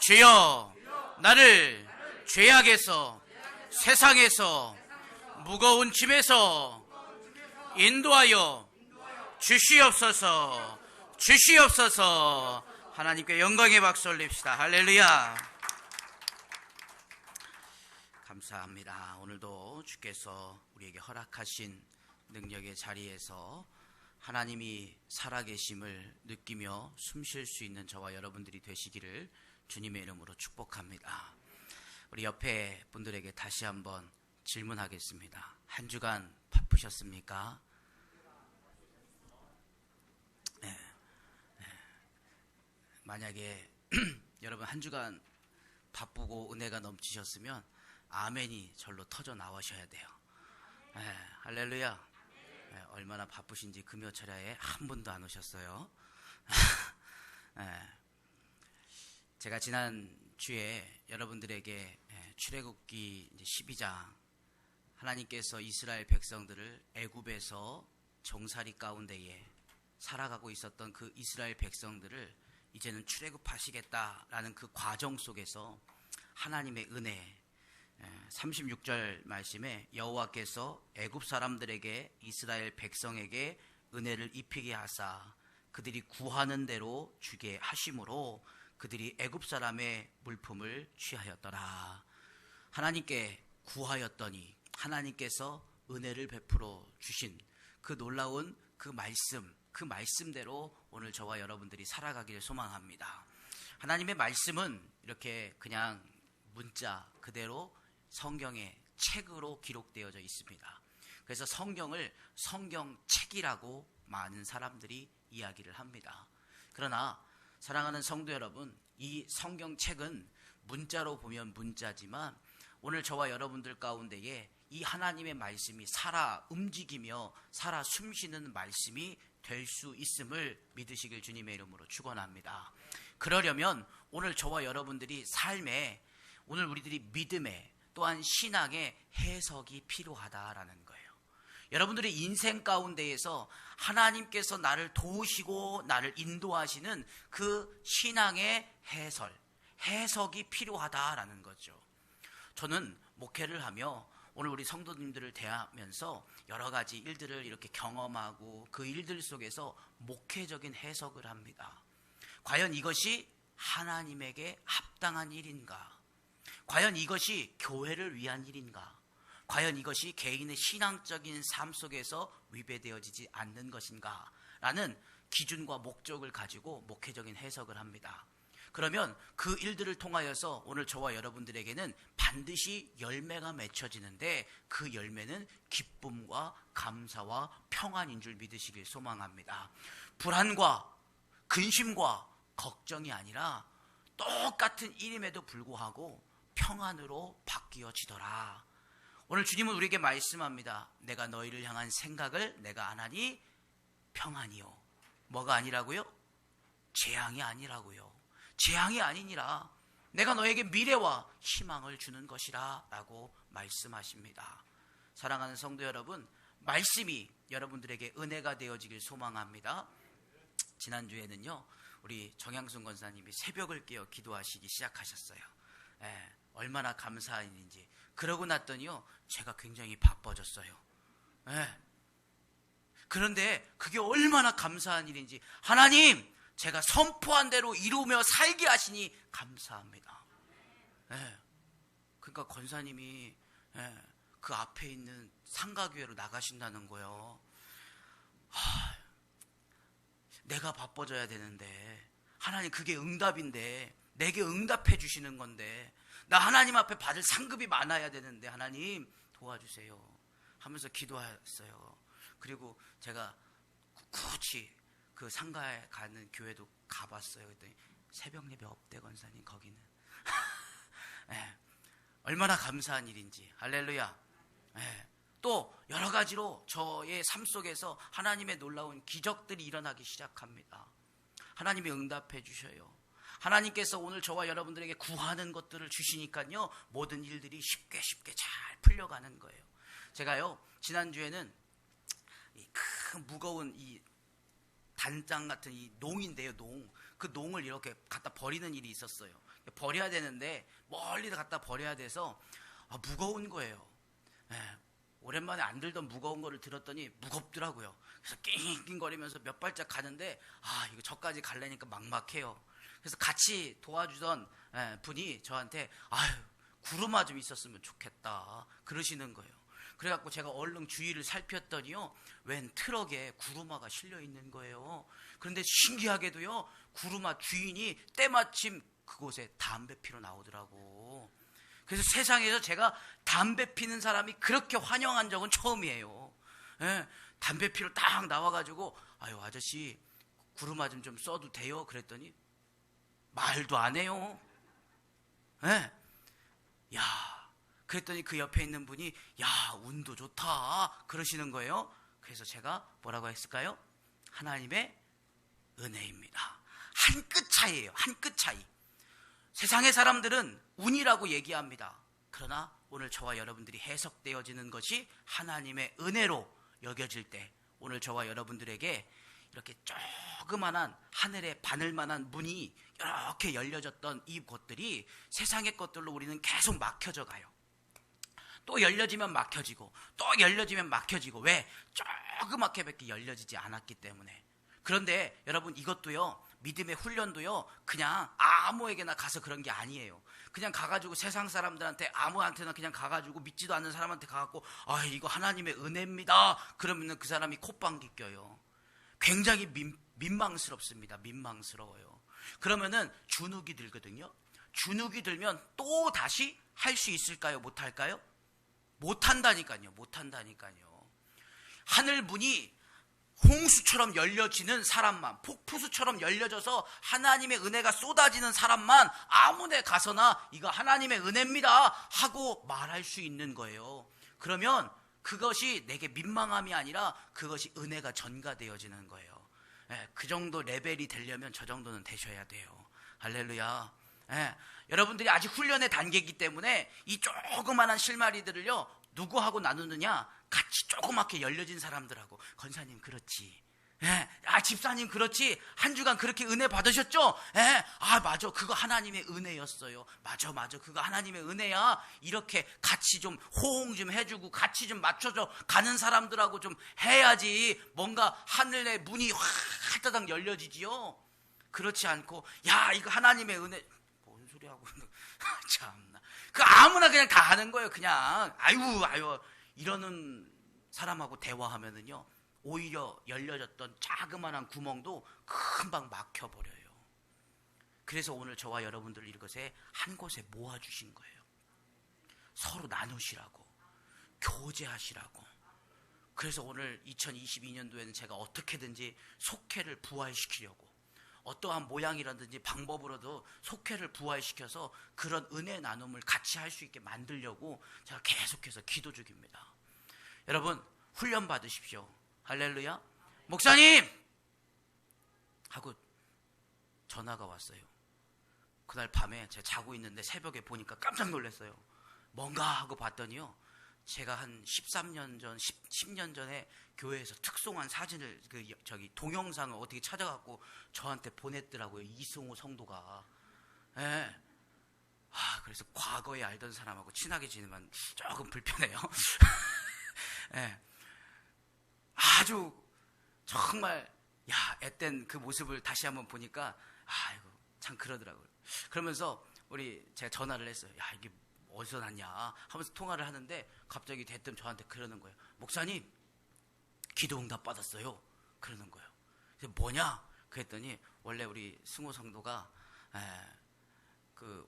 주여 나를 죄악에서 세상에서 무거운 짐에서 인도하여 주시옵소서. 주시옵소서. 하나님께 영광의 박수 올립시다. 할렐루야. 감사합니다. 오늘도 주께서 우리에게 허락하신 능력의 자리에서 하나님이 살아계심을 느끼며 숨쉴 수 있는 저와 여러분들이 되시기를 주님의 이름으로 축복합니다. 우리 옆에 분들에게 다시 한번 질문하겠습니다. 한 주간 바쁘셨습니까? 네. 만약에 여러분 한 주간 바쁘고 은혜가 넘치셨으면 아멘이 절로 터져 나오셔야 돼요. 할렐루야. 얼마나 바쁘신지 금요철야에 한 분도 안 오셨어요. 제가 지난 주에 여러분들에게 출애굽기 12장 하나님께서 이스라엘 백성들을 애굽에서 종살이 가운데에 살아가고 있었던 그 이스라엘 백성들을 이제는 출애굽하시겠다라는 그 과정 속에서 하나님의 은혜 36절 말씀에 여호와께서 애굽 사람들에게 이스라엘 백성에게 은혜를 입히게 하사 그들이 구하는 대로 주게 하심으로 그들이 애굽 사람의 물품을 취하였더라. 하나님께 구하였더니 하나님께서 은혜를 베풀어 주신 그 놀라운 그 말씀대로 오늘 저와 여러분들이 살아가기를 소망합니다. 하나님의 말씀은 이렇게 그냥 문자 그대로 성경의 책으로 기록되어져 있습니다. 그래서 성경을 성경책이라고 많은 사람들이 이야기를 합니다. 그러나 사랑하는 성도 여러분, 이 성경책은 문자로 보면 문자지만 오늘 저와 여러분들 가운데에 이 하나님의 말씀이 살아 움직이며 살아 숨쉬는 말씀이 될 수 있음을 믿으시길 주님의 이름으로 축원합니다. 그러려면 오늘 저와 여러분들이 삶에 오늘 우리들이 믿음에 또한 신앙의 해석이 필요하다라는 거예요. 여러분들의 인생 가운데에서 하나님께서 나를 도우시고 나를 인도하시는 그 신앙의 해석이 필요하다라는 거죠. 저는 목회를 하며 오늘 우리 성도님들을 대하면서 여러 가지 일들을 이렇게 경험하고 그 일들 속에서 목회적인 해석을 합니다. 과연 이것이 하나님에게 합당한 일인가? 과연 이것이 교회를 위한 일인가? 과연 이것이 개인의 신앙적인 삶 속에서 위배되어지지 않는 것인가? 라는 기준과 목적을 가지고 목회적인 해석을 합니다. 그러면 그 일들을 통하여서 오늘 저와 여러분들에게는 반드시 열매가 맺혀지는데 그 열매는 기쁨과 감사와 평안인 줄 믿으시길 소망합니다. 불안과 근심과 걱정이 아니라 똑같은 일임에도 불구하고 평안으로 바뀌어지더라. 오늘 주님은 우리에게 말씀합니다. 내가 너희를 향한 생각을 내가 안 하니 평안이요. 뭐가 아니라고요? 재앙이 아니라고요. 재앙이 아니니라. 내가 너에게 미래와 희망을 주는 것이라 라고 말씀하십니다. 사랑하는 성도 여러분, 말씀이 여러분들에게 은혜가 되어지길 소망합니다. 지난주에는요, 우리 정양순 권사님이 새벽을 깨어 기도하시기 시작하셨어요. 얼마나 감사한 일인지. 그러고 났더니요, 제가 굉장히 바빠졌어요. 그런데 그게 얼마나 감사한 일인지. 하나님, 제가 선포한 대로 이루며 살게 하시니 감사합니다. 그러니까 권사님이 그 앞에 있는 상가교회로 나가신다는 거예요. 내가 바빠져야 되는데 하나님 그게 응답인데 내게 응답해 주시는 건데 나 하나님 앞에 받을 상급이 많아야 되는데 하나님 도와주세요 하면서 기도했어요. 그리고 제가 굳이 그 상가에 가는 교회도 가봤어요. 그랬더니 새벽 예배 없대 권사님 거기는. 얼마나 감사한 일인지. 할렐루야. 또 여러 가지로 저의 삶 속에서 하나님의 놀라운 기적들이 일어나기 시작합니다. 하나님이 응답해 주셔요. 하나님께서 오늘 저와 여러분들에게 구하는 것들을 주시니까요, 모든 일들이 쉽게 잘 풀려가는 거예요. 제가요, 지난주에는 이 큰 무거운 이 단장 같은 이 농인데요, 농. 그 농을 이렇게 갖다 버리는 일이 있었어요. 버려야 되는데 멀리 갖다 버려야 돼서 무거운 거예요. 예, 오랜만에 안 들던 무거운 거를 들었더니 무겁더라고요. 그래서 낑낑거리면서 몇 발짝 가는데 이거 저까지 가려니까 막막해요. 그래서 같이 도와주던 분이 저한테 구루마 좀 있었으면 좋겠다 그러시는 거예요. 그래갖고 제가 얼른 주위를 살폈더니요, 웬 트럭에 구루마가 실려 있는 거예요. 그런데 신기하게도요, 구루마 주인이 때마침 그곳에 담배 피러 나오더라고. 그래서 세상에서 제가 담배 피는 사람이 그렇게 환영한 적은 처음이에요. 예, 담배 피러 딱 나와가지고 아저씨 구루마 좀 써도 돼요? 그랬더니 말도 안 해요. 예, 그랬더니 그 옆에 있는 분이 운도 좋다 그러시는 거예요. 그래서 제가 뭐라고 했을까요? 하나님의 은혜입니다. 한 끗 차이예요. 한 끗 차이. 세상의 사람들은 운이라고 얘기합니다. 그러나 오늘 저와 여러분들이 해석되어지는 것이 하나님의 은혜로 여겨질 때, 오늘 저와 여러분들에게 이렇게 조그만한 하늘의 바늘만한 문이 이렇게 열려졌던 이곳들이 세상의 것들로 우리는 계속 막혀져 가요. 또 열려지면 막혀지고, 또 열려지면 막혀지고. 왜? 조그맣게밖에 열려지지 않았기 때문에. 그런데 여러분, 이것도요, 믿음의 훈련도요, 그냥 아무에게나 가서 그런 게 아니에요. 그냥 가가지고 세상 사람들한테, 아무한테나 그냥 가가지고 믿지도 않는 사람한테 가갖고 이거 하나님의 은혜입니다 그러면 그 사람이 콧방귀 껴요. 굉장히 민망스럽습니다. 민망스러워요. 그러면은 주눅이 들거든요. 주눅이 들면 또 다시 할 수 있을까요? 못할까요? 못한다니까요. 못한다니까요. 하늘 문이 홍수처럼 열려지는 사람만, 폭포수처럼 열려져서 하나님의 은혜가 쏟아지는 사람만 아무데 가서나 이거 하나님의 은혜입니다 하고 말할 수 있는 거예요. 그러면 그것이 내게 민망함이 아니라 그것이 은혜가 전가되어지는 거예요. 그 정도 레벨이 되려면 저 정도는 되셔야 돼요. 할렐루야. 여러분들이 아직 훈련의 단계이기 때문에 이 조그만한 실마리들을요, 누구하고 나누느냐? 같이 조그맣게 열려진 사람들하고. 권사님 그렇지. 집사님 그렇지. 한 주간 그렇게 은혜 받으셨죠? 맞아, 그거 하나님의 은혜였어요. 맞아, 그거 하나님의 은혜야. 이렇게 같이 좀 호응 좀 해주고 같이 좀 맞춰줘 가는 사람들하고 좀 해야지 뭔가 하늘의 문이 활다닥 열려지지요. 그렇지 않고 이거 하나님의 은혜, 뭔 소리 하고 참나, 그 아무나 그냥 다 하는 거예요. 그냥 아유 이러는 사람하고 대화하면은요, 오히려 열려졌던 자그마한 구멍도 금방 막혀버려요. 그래서 오늘 저와 여러분들 이것에 한 곳에 모아주신 거예요. 서로 나누시라고, 교제하시라고. 그래서 오늘 2022년도에는 제가 어떻게든지 속회를 부활시키려고, 어떠한 모양이라든지 방법으로도 속회를 부활시켜서 그런 은혜 나눔을 같이 할 수 있게 만들려고 제가 계속해서 기도 중입니다. 여러분, 훈련 받으십시오. 할렐루야. 목사님! 하고 전화가 왔어요. 그날 밤에 제가 자고 있는데 새벽에 보니까 깜짝 놀랐어요. 뭔가 하고 봤더니요, 제가 한 13년 전, 10년 전에 교회에서 특송한 사진을, 동영상을 어떻게 찾아갖고 저한테 보냈더라고요. 이승호 성도가. 그래서 과거에 알던 사람하고 친하게 지내면 조금 불편해요. 아주 정말 앳된 그 모습을 다시 한번 보니까 이거 참 그러더라고요. 그러면서 제가 전화를 했어요. 이게 어디서 났냐 하면서 통화를 하는데 갑자기 대뜸 저한테 그러는 거예요. 목사님, 기도 응답 받았어요. 그러는 거예요. 그래서 뭐냐? 그랬더니 원래 우리 승호 성도가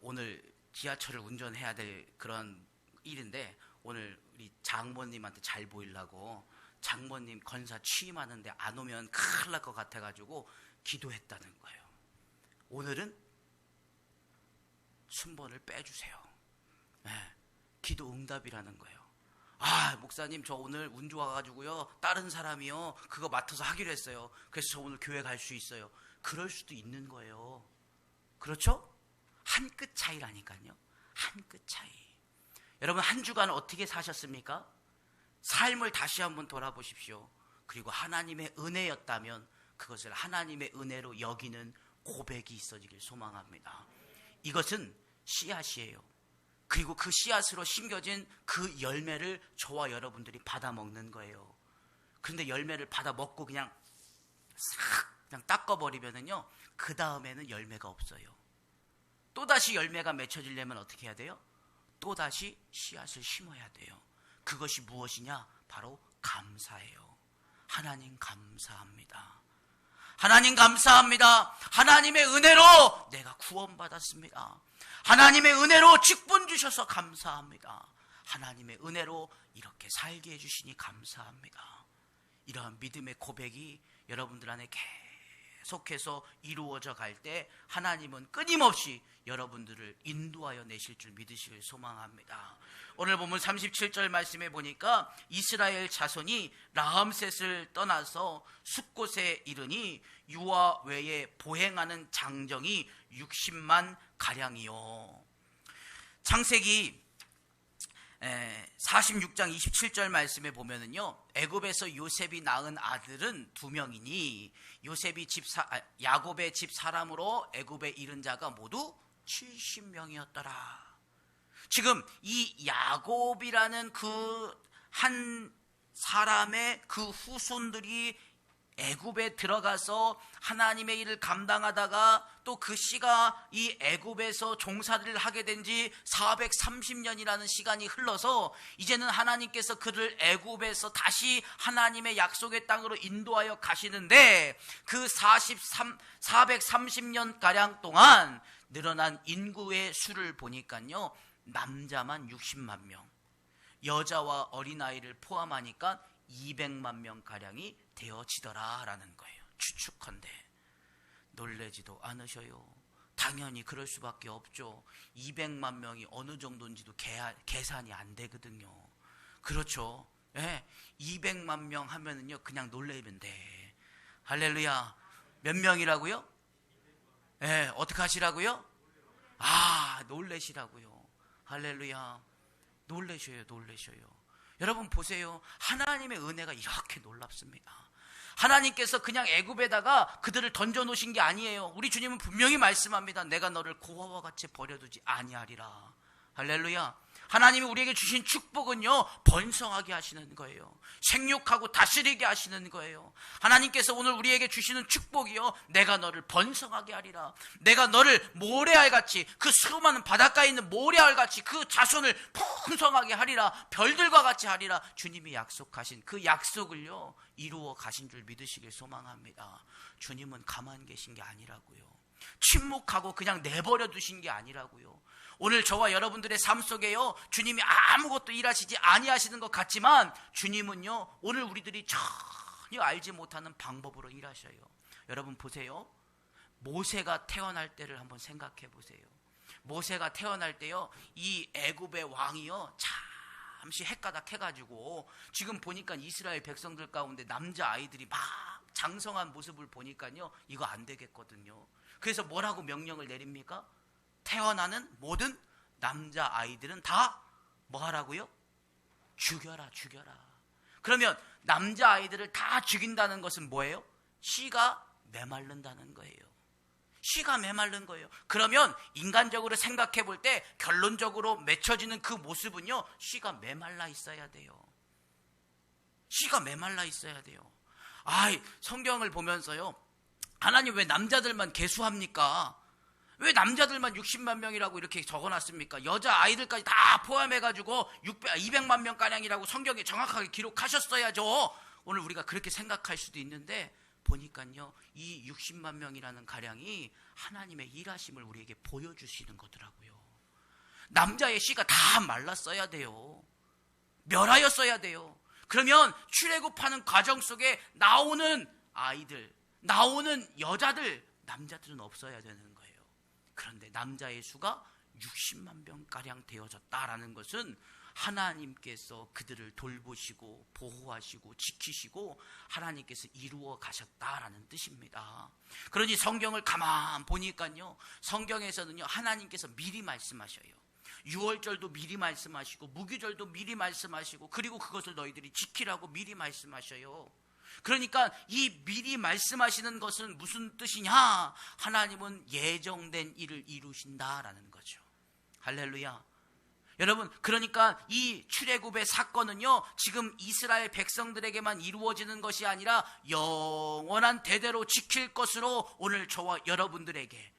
오늘 지하철을 운전해야 될 그런 일인데 오늘 우리 장모님한테 잘 보이려고 장모님 건사 취임하는데 안 오면 큰일 날 것 같아가지고 기도했다는 거예요. 오늘은 순번을 빼주세요. 기도 응답이라는 거예요. 목사님, 저 오늘 운 좋아가지고요, 다른 사람이요 그거 맡아서 하기로 했어요. 그래서 저 오늘 교회 갈 수 있어요. 그럴 수도 있는 거예요. 그렇죠? 한 끗 차이라니까요. 한 끗 차이. 여러분, 한 주간 어떻게 사셨습니까? 삶을 다시 한번 돌아보십시오. 그리고 하나님의 은혜였다면 그것을 하나님의 은혜로 여기는 고백이 있어지길 소망합니다. 이것은 씨앗이에요. 그리고 그 씨앗으로 심겨진 그 열매를 저와 여러분들이 받아 먹는 거예요. 그런데 열매를 받아 먹고 그냥 닦아버리면은요, 그 다음에는 열매가 없어요. 또다시 열매가 맺혀지려면 어떻게 해야 돼요? 또다시 씨앗을 심어야 돼요. 그것이 무엇이냐? 바로 감사예요. 하나님 감사합니다. 하나님 감사합니다. 하나님의 은혜로 내가 구원받았습니다. 하나님의 은혜로 직분 주셔서 감사합니다. 하나님의 은혜로 이렇게 살게 해주시니 감사합니다. 이러한 믿음의 고백이 여러분들 안에 계속해서 이루어져 갈 때 하나님은 끊임없이 여러분들을 인도하여 내실 줄 믿으시길 소망합니다. 오늘 본문 37절 말씀에 보니까 이스라엘 자손이 라암셋을 떠나서 숫곳에 이르니 유아 외에 보행하는 장정이 60만 가량이요. 창세기 46장 27절 말씀에 보면은요, 애굽에서 요셉이 낳은 아들은 2명이니 야곱의 집 사람으로 애굽에 이른 자가 모두 70명이었더라. 지금 이 야곱이라는 그 한 사람의 그 후손들이 애굽에 들어가서 하나님의 일을 감당하다가 또 그 씨가 이 애굽에서 종살이를 하게 된 지 430년이라는 시간이 흘러서 이제는 하나님께서 그를 애굽에서 다시 하나님의 약속의 땅으로 인도하여 가시는데, 그 430년가량 동안 늘어난 인구의 수를 보니까요, 남자만 60만 명, 여자와 어린아이를 포함하니까 200만 명가량이 되어지더라라는 거예요. 추측컨대. 놀라지도 않으셔요. 당연히 그럴 수밖에 없죠. 200만 명이 어느 정도인지도 계산이 안 되거든요. 그렇죠. 예, 200만 명 하면은요, 그냥 놀래면 돼. 할렐루야. 몇 명이라고요? 예, 어떻게 하시라고요? 놀래시라고요. 할렐루야. 놀라셔요. 여러분 보세요. 하나님의 은혜가 이렇게 놀랍습니다. 하나님께서 그냥 애굽에다가 그들을 던져놓으신 게 아니에요. 우리 주님은 분명히 말씀합니다. 내가 너를 고아와 같이 버려두지 아니하리라. 할렐루야. 하나님이 우리에게 주신 축복은요, 번성하게 하시는 거예요. 생육하고 다스리게 하시는 거예요. 하나님께서 오늘 우리에게 주시는 축복이요, 내가 너를 번성하게 하리라. 내가 너를 모래알같이, 그 수많은 바닷가에 있는 모래알같이 그 자손을 풍성하게 하리라. 별들과 같이 하리라. 주님이 약속하신 그 약속을요, 이루어 가신 줄 믿으시길 소망합니다. 주님은 가만 계신 게 아니라고요. 침묵하고 그냥 내버려 두신 게 아니라고요. 오늘 저와 여러분들의 삶 속에요, 주님이 아무것도 일하시지 아니하시는 것 같지만 주님은요, 오늘 우리들이 전혀 알지 못하는 방법으로 일하셔요. 여러분 보세요. 모세가 태어날 때를 한번 생각해 보세요. 모세가 태어날 때요, 이 애굽의 왕이요, 잠시 헷가닥 해가지고 지금 보니까 이스라엘 백성들 가운데 남자아이들이 막 장성한 모습을 보니까요, 이거 안 되겠거든요. 그래서 뭐라고 명령을 내립니까? 태어나는 모든 남자아이들은 다 뭐 하라고요? 죽여라. 그러면 남자아이들을 다 죽인다는 것은 뭐예요? 씨가 메마른다는 거예요. 씨가 메마른 거예요. 그러면 인간적으로 생각해 볼 때 결론적으로 맺혀지는 그 모습은요, 씨가 메말라 있어야 돼요. 씨가 메말라 있어야 돼요. 성경을 보면서요, 하나님 왜 남자들만 계수합니까? 왜 남자들만 60만 명이라고 이렇게 적어놨습니까? 여자 아이들까지 다 포함해가지고 200만 명가량이라고 성경에 정확하게 기록하셨어야죠. 오늘 우리가 그렇게 생각할 수도 있는데 보니까요, 이 60만 명이라는 가량이 하나님의 일하심을 우리에게 보여주시는 거더라고요. 남자의 씨가 다 말랐어야 돼요. 멸하였어야 돼요. 그러면 출애굽하는 과정 속에 나오는 아이들, 나오는 여자들, 남자들은 없어야 되는 거예요. 그런데 남자의 수가 60만 명가량 되어졌다라는 것은 하나님께서 그들을 돌보시고 보호하시고 지키시고 하나님께서 이루어 가셨다라는 뜻입니다. 그러니 성경을 가만 보니까요, 성경에서는요, 하나님께서 미리 말씀하셔요. 유월절도 미리 말씀하시고 무교절도 미리 말씀하시고, 그리고 그것을 너희들이 지키라고 미리 말씀하셔요. 그러니까 이 미리 말씀하시는 것은 무슨 뜻이냐? 하나님은 예정된 일을 이루신다라는 거죠. 할렐루야. 여러분, 그러니까 이 출애굽의 사건은요, 지금 이스라엘 백성들에게만 이루어지는 것이 아니라 영원한 대대로 지킬 것으로 오늘 저와 여러분들에게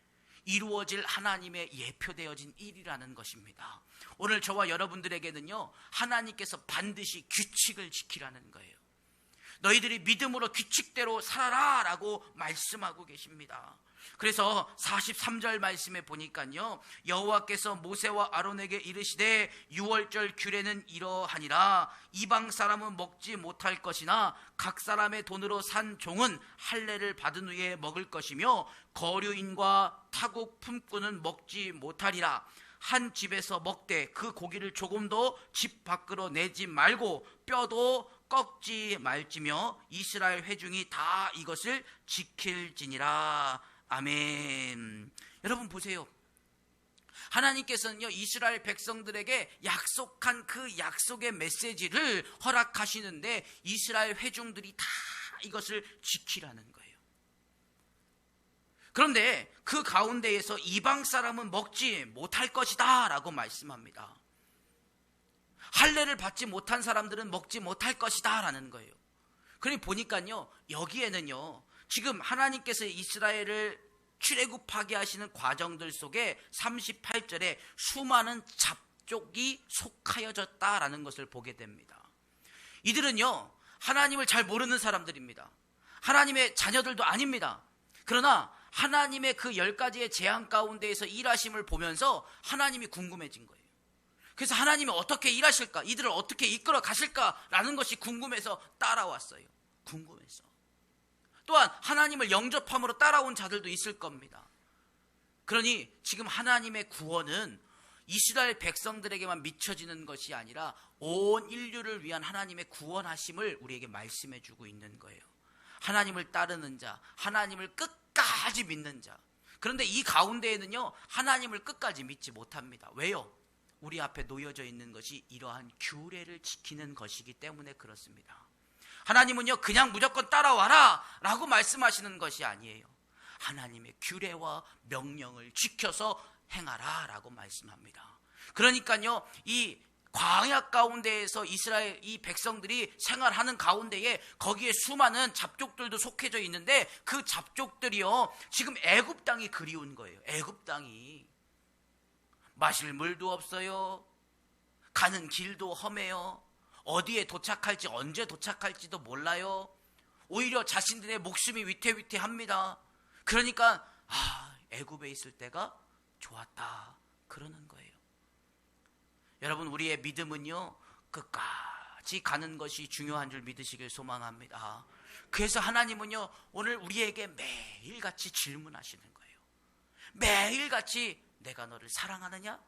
이루어질 하나님의 예표되어진 일이라는 것입니다. 오늘 저와 여러분들에게는요, 하나님께서 반드시 규칙을 지키라는 거예요. 너희들이 믿음으로 규칙대로 살아라 라고 말씀하고 계십니다. 그래서 43절 말씀에 보니까요, 여호와께서 모세와 아론에게 이르시되 유월절 규례는 이러하니라. 이방 사람은 먹지 못할 것이나 각 사람의 돈으로 산 종은 할례를 받은 후에 먹을 것이며 거류인과 타국 품꾼은 먹지 못하리라. 한 집에서 먹되 그 고기를 조금도 집 밖으로 내지 말고 뼈도 꺾지 말지며 이스라엘 회중이 다 이것을 지킬지니라. 아멘. 여러분 보세요. 하나님께서는요, 이스라엘 백성들에게 약속한 그 약속의 메시지를 허락하시는데 이스라엘 회중들이 다 이것을 지키라는 거예요. 그런데 그 가운데에서 이방 사람은 먹지 못할 것이다 라고 말씀합니다. 할례를 받지 못한 사람들은 먹지 못할 것이다 라는 거예요. 그러니 보니까요, 여기에는요, 지금 하나님께서 이스라엘을 출애굽하게 하시는 과정들 속에 38절에 수많은 잡족이 속하여졌다라는 것을 보게 됩니다. 이들은요, 하나님을 잘 모르는 사람들입니다. 하나님의 자녀들도 아닙니다. 그러나 하나님의 그 10가지의 재앙 가운데에서 일하심을 보면서 하나님이 궁금해진 거예요. 그래서 하나님이 어떻게 일하실까, 이들을 어떻게 이끌어 가실까라는 것이 궁금해서 따라왔어요. 궁금해서. 또한 하나님을 영접함으로 따라온 자들도 있을 겁니다. 그러니 지금 하나님의 구원은 이스라엘 백성들에게만 미쳐지는 것이 아니라 온 인류를 위한 하나님의 구원하심을 우리에게 말씀해 주고 있는 거예요. 하나님을 따르는 자, 하나님을 끝까지 믿는 자. 그런데 이 가운데에는요, 하나님을 끝까지 믿지 못합니다. 왜요? 우리 앞에 놓여져 있는 것이 이러한 규례를 지키는 것이기 때문에 그렇습니다. 하나님은요, 그냥 무조건 따라와라 라고 말씀하시는 것이 아니에요. 하나님의 규례와 명령을 지켜서 행하라 라고 말씀합니다. 그러니까요, 이 광야 가운데에서 이스라엘 이 백성들이 생활하는 가운데에 거기에 수많은 잡족들도 속해져 있는데 그 잡족들이요, 지금 애굽 땅이 그리운 거예요. 애굽 땅이 마실 물도 없어요. 가는 길도 험해요. 어디에 도착할지, 언제 도착할지도 몰라요. 오히려 자신들의 목숨이 위태위태합니다. 그러니까 애굽에 있을 때가 좋았다 그러는 거예요. 여러분, 우리의 믿음은요, 끝까지 가는 것이 중요한 줄 믿으시길 소망합니다. 그래서 하나님은요, 오늘 우리에게 매일같이 질문하시는 거예요. 매일같이 내가 너를 사랑하느냐?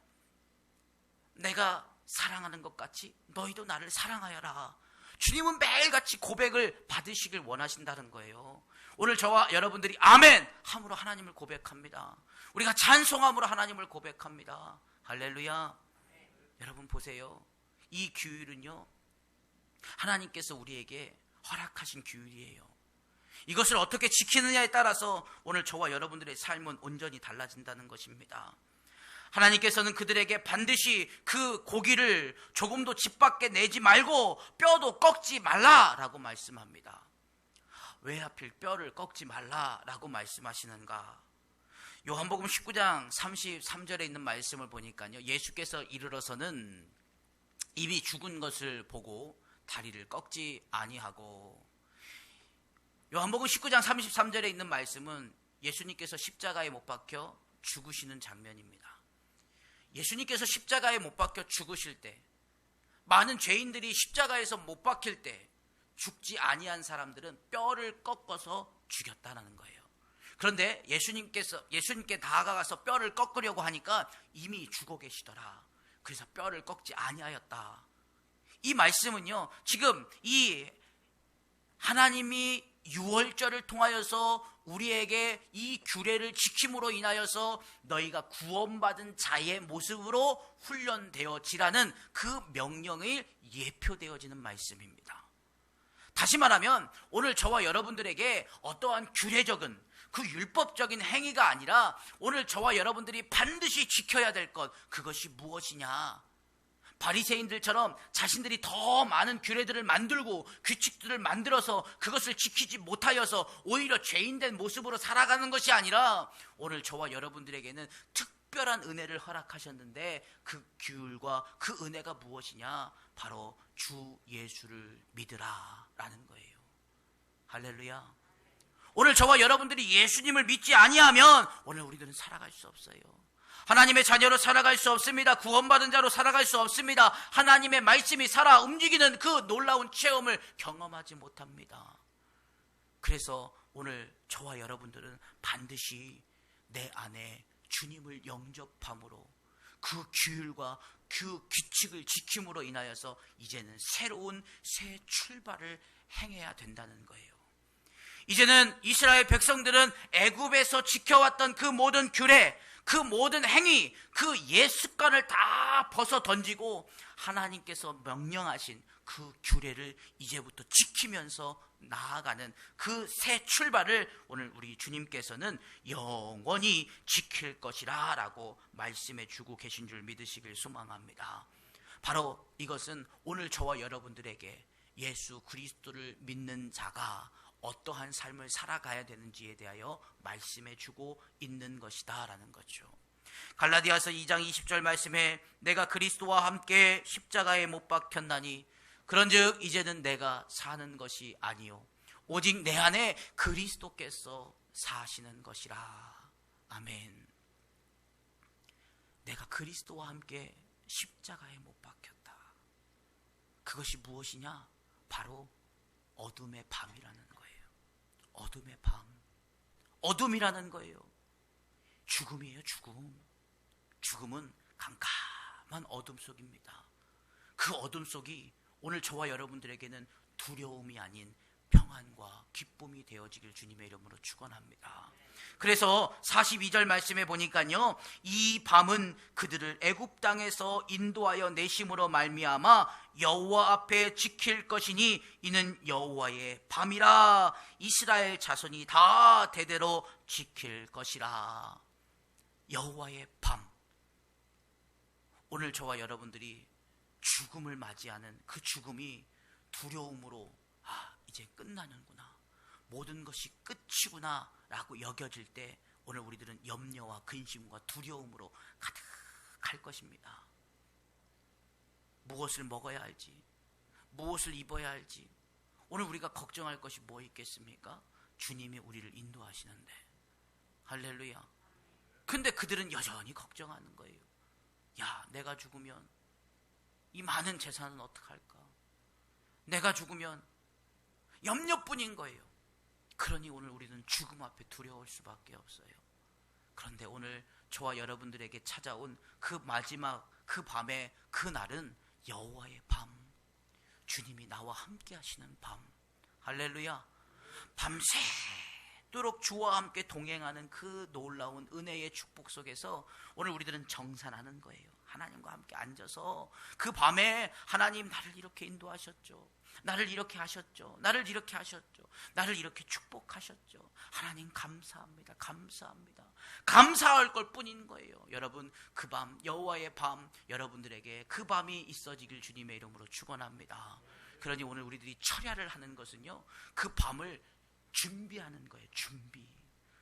내가 사랑하는 것 같이 너희도 나를 사랑하여라. 주님은 매일같이 고백을 받으시길 원하신다는 거예요. 오늘 저와 여러분들이 아멘 함으로 하나님을 고백합니다. 우리가 찬송함으로 하나님을 고백합니다. 할렐루야. 여러분 보세요. 이 규율은요, 하나님께서 우리에게 허락하신 규율이에요. 이것을 어떻게 지키느냐에 따라서 오늘 저와 여러분들의 삶은 온전히 달라진다는 것입니다. 하나님께서는 그들에게 반드시 그 고기를 조금도 집 밖에 내지 말고 뼈도 꺾지 말라라고 말씀합니다. 왜 하필 뼈를 꺾지 말라라고 말씀하시는가? 요한복음 19장 33절에 있는 말씀을 보니까요, 예수께서 이르러서는 이미 죽은 것을 보고 다리를 꺾지 아니하고, 요한복음 19장 33절에 있는 말씀은 예수님께서 십자가에 못 박혀 죽으시는 장면입니다. 예수님께서 십자가에 못 박혀 죽으실 때, 많은 죄인들이 십자가에서 못 박힐 때 죽지 아니한 사람들은 뼈를 꺾어서 죽였다는 거예요. 그런데 예수님께 다가가서 뼈를 꺾으려고 하니까 이미 죽어 계시더라. 그래서 뼈를 꺾지 아니하였다. 이 말씀은요, 지금 이 하나님이 유월절을 통하여서 우리에게 이 규례를 지킴으로 인하여서 너희가 구원받은 자의 모습으로 훈련되어지라는 그 명령이 예표되어지는 말씀입니다. 다시 말하면 오늘 저와 여러분들에게 어떠한 규례적인 그 율법적인 행위가 아니라 오늘 저와 여러분들이 반드시 지켜야 될 것, 그것이 무엇이냐? 바리새인들처럼 자신들이 더 많은 규례들을 만들고 규칙들을 만들어서 그것을 지키지 못하여서 오히려 죄인된 모습으로 살아가는 것이 아니라 오늘 저와 여러분들에게는 특별한 은혜를 허락하셨는데 그 규율과 그 은혜가 무엇이냐? 바로 주 예수를 믿으라 라는 거예요. 할렐루야. 오늘 저와 여러분들이 예수님을 믿지 아니하면 오늘 우리들은 살아갈 수 없어요. 하나님의 자녀로 살아갈 수 없습니다. 구원받은 자로 살아갈 수 없습니다. 하나님의 말씀이 살아 움직이는 그 놀라운 체험을 경험하지 못합니다. 그래서 오늘 저와 여러분들은 반드시 내 안에 주님을 영접함으로 그 규율과 그 규칙을 지킴으로 인하여서 이제는 새로운 새 출발을 행해야 된다는 거예요. 이제는 이스라엘 백성들은 애굽에서 지켜왔던 그 모든 규례, 그 모든 행위, 그 옛 습관을 다 벗어 던지고 하나님께서 명령하신 그 규례를 이제부터 지키면서 나아가는 그 새 출발을 오늘 우리 주님께서는 영원히 지킬 것이라 라고 말씀해 주고 계신 줄 믿으시길 소망합니다. 바로 이것은 오늘 저와 여러분들에게 예수 그리스도를 믿는 자가 어떠한 삶을 살아가야 되는지에 대하여 말씀해 주고 있는 것이다 라는 거죠. 갈라디아서 2장 20절 말씀에 내가 그리스도와 함께 십자가에 못 박혔나니 그런즉 이제는 내가 사는 것이 아니요 오직 내 안에 그리스도께서 사시는 것이라. 아멘. 내가 그리스도와 함께 십자가에 못 박혔다. 그것이 무엇이냐? 바로 어둠의 밤이라는 거예요. 어둠의 밤, 어둠이라는 거예요. 죽음이에요. 죽음은 캄캄한 어둠 속입니다. 그 어둠 속이 오늘 저와 여러분들에게는 두려움이 아닌 평안과 기쁨이 되어지길 주님의 이름으로 축원합니다. 그래서 42절 말씀에 보니까요, 이 밤은 그들을 애굽 땅에서 인도하여 내심으로 말미암아 여호와 앞에 지킬 것이니 이는 여호와의 밤이라. 이스라엘 자손이 다 대대로 지킬 것이라. 여호와의 밤. 오늘 저와 여러분들이 죽음을 맞이하는 그 죽음이 두려움으로 이제 끝나는구나, 모든 것이 끝이구나 라고 여겨질 때 오늘 우리들은 염려와 근심과 두려움으로 가득할 것입니다. 무엇을 먹어야 할지, 무엇을 입어야 할지, 오늘 우리가 걱정할 것이 뭐 있겠습니까? 주님이 우리를 인도하시는데. 할렐루야. 근데 그들은 여전히 걱정하는 거예요. 야, 내가 죽으면 이 많은 재산은 어떡할까? 내가 죽으면 염려뿐인 거예요. 그러니 오늘 우리는 죽음 앞에 두려울 수밖에 없어요. 그런데 오늘 저와 여러분들에게 찾아온 그 마지막 그 밤의 그 날은 여호와의 밤, 주님이 나와 함께 하시는 밤. 할렐루야. 밤새도록 주와 함께 동행하는 그 놀라운 은혜의 축복 속에서 오늘 우리들은 정산하는 거예요. 하나님과 함께 앉아서 그 밤에 하나님 나를 이렇게 인도하셨죠, 나를 이렇게 하셨죠, 나를 이렇게 하셨죠, 나를 이렇게 축복하셨죠. 하나님 감사합니다, 감사합니다. 감사할 걸 뿐인 거예요. 여러분, 그 밤, 여호와의 밤, 여러분들에게 그 밤이 있어지길 주님의 이름으로 축원합니다. 그러니 오늘 우리들이 철야를 하는 것은요, 그 밤을 준비하는 거예요. 준비.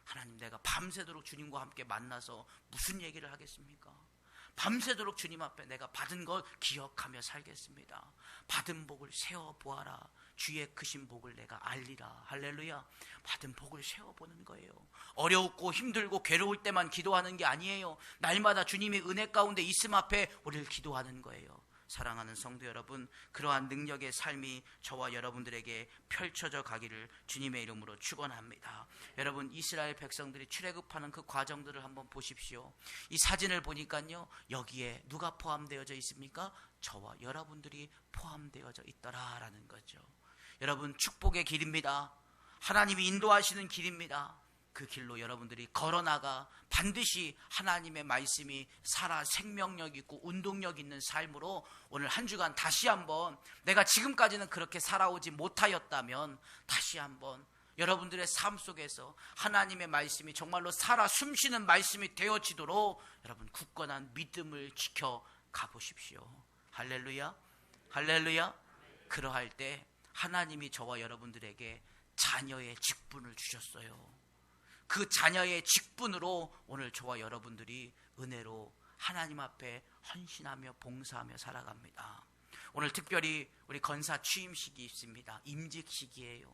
하나님, 내가 밤새도록 주님과 함께 만나서 무슨 얘기를 하겠습니까? 밤새도록 주님 앞에 내가 받은 것 기억하며 살겠습니다. 받은 복을 세어보아라. 주의 크신 복을 내가 알리라. 할렐루야. 받은 복을 세어보는 거예요. 어렵고 힘들고 괴로울 때만 기도하는 게 아니에요. 날마다 주님의 은혜 가운데 있음 앞에 우리를 기도하는 거예요. 사랑하는 성도 여러분, 그러한 능력의 삶이 저와 여러분들에게 펼쳐져 가기를 주님의 이름으로 축원합니다. 여러분, 이스라엘 백성들이 출애굽하는 그 과정들을 한번 보십시오. 이 사진을 보니까요, 여기에 누가 포함되어져 있습니까? 저와 여러분들이 포함되어져 있더라라는 거죠. 여러분, 축복의 길입니다. 하나님이 인도하시는 길입니다. 그 길로 여러분들이 걸어나가 반드시 하나님의 말씀이 살아 생명력 있고 운동력 있는 삶으로 오늘 한 주간 다시 한번, 내가 지금까지는 그렇게 살아오지 못하였다면 다시 한번 여러분들의 삶 속에서 하나님의 말씀이 정말로 살아 숨쉬는 말씀이 되어지도록 여러분 굳건한 믿음을 지켜 가보십시오. 할렐루야, 할렐루야. 그러할 때 하나님이 저와 여러분들에게 자녀의 직분을 주셨어요. 그 자녀의 직분으로 오늘 저와 여러분들이 은혜로 하나님 앞에 헌신하며 봉사하며 살아갑니다. 오늘 특별히 우리 권사 취임식이 있습니다. 임직식이에요.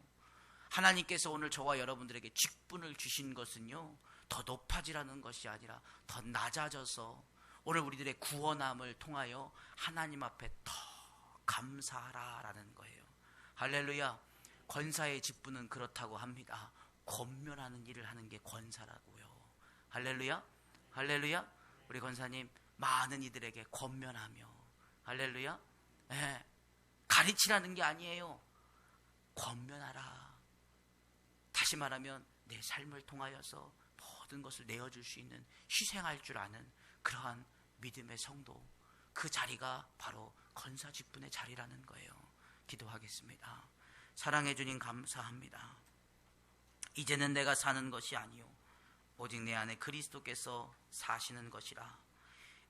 하나님께서 오늘 저와 여러분들에게 직분을 주신 것은요, 더 높아지라는 것이 아니라 더 낮아져서 오늘 우리들의 구원함을 통하여 하나님 앞에 더 감사하라라는 거예요. 할렐루야. 권사의 직분은 그렇다고 합니다. 권면하는 일을 하는 게 권사라고요. 할렐루야, 할렐루야. 우리 권사님 많은 이들에게 권면하며, 할렐루야, 가르치라는 게 아니에요. 권면하라. 다시 말하면 내 삶을 통하여서 모든 것을 내어줄 수 있는, 희생할 줄 아는 그러한 믿음의 성도, 그 자리가 바로 권사 직분의 자리라는 거예요. 기도하겠습니다. 사랑해 주님 감사합니다. 이제는 내가 사는 것이 아니요 오직 내 안에 그리스도께서 사시는 것이라.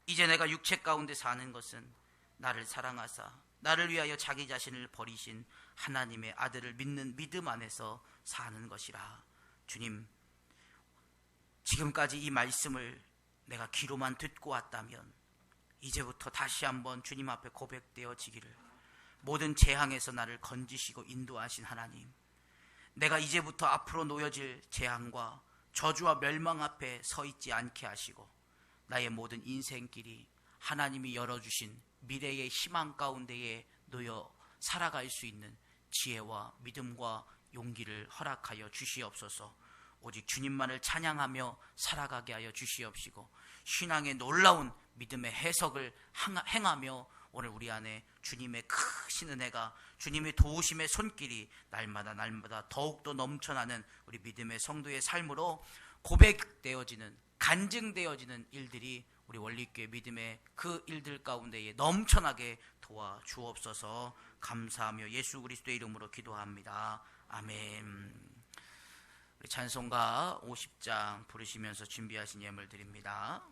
이제 내가 육체 가운데 사는 것은 나를 사랑하사 나를 위하여 자기 자신을 버리신 하나님의 아들을 믿는 믿음 안에서 사는 것이라. 주님, 지금까지 이 말씀을 내가 귀로만 듣고 왔다면 이제부터 다시 한번 주님 앞에 고백되어지기를, 모든 재앙에서 나를 건지시고 인도하신 하나님, 내가 이제부터 앞으로 놓여질 재앙과 저주와 멸망 앞에 서 있지 않게 하시고 나의 모든 인생길이 하나님이 열어주신 미래의 희망 가운데에 놓여 살아갈 수 있는 지혜와 믿음과 용기를 허락하여 주시옵소서. 오직 주님만을 찬양하며 살아가게 하여 주시옵시고 신앙의 놀라운 믿음의 해석을 행하며 오늘 우리 안에 주님의 크신 은혜가, 주님의 도우심의 손길이 날마다 더욱더 넘쳐나는 우리 믿음의 성도의 삶으로 고백되어지는, 간증되어지는 일들이 우리 원리교회 믿음의 그 일들 가운데에 넘쳐나게 도와주옵소서. 감사하며 예수 그리스도의 이름으로 기도합니다. 아멘. 우리 찬송가 50장 부르시면서 준비하신 예물 드립니다.